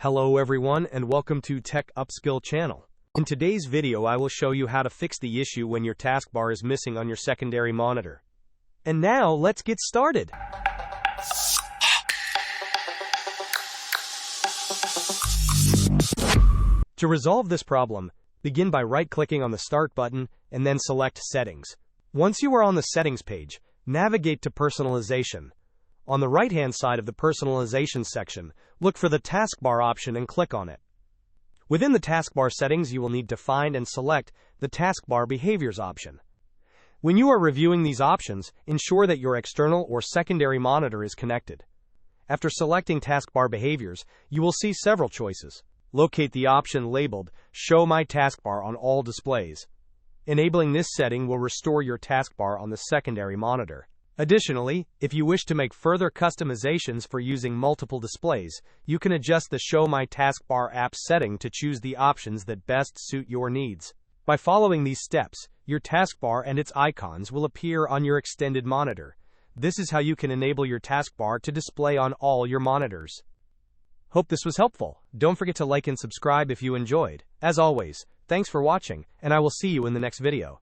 Hello everyone and welcome to Tech Upskill channel. In today's video I will show you how to fix the issue when your taskbar is missing on your secondary monitor. And now let's get started. To resolve this problem, begin by right-clicking on the Start button and then select Settings. Once you are on the Settings page, navigate to Personalization. On the right-hand side of the Personalization section, look for the Taskbar option and click on it. Within the Taskbar settings, you will need to find and select the Taskbar Behaviors option. When you are reviewing these options, ensure that your external or secondary monitor is connected. After selecting Taskbar Behaviors, you will see several choices. Locate the option labeled Show My Taskbar on all displays. Enabling this setting will restore your taskbar on the secondary monitor. Additionally, if you wish to make further customizations for using multiple displays, you can adjust the Show My Taskbar app setting to choose the options that best suit your needs. By following these steps, your taskbar and its icons will appear on your extended monitor. This is how you can enable your taskbar to display on all your monitors. Hope this was helpful. Don't forget to like and subscribe if you enjoyed. As always, thanks for watching, and I will see you in the next video.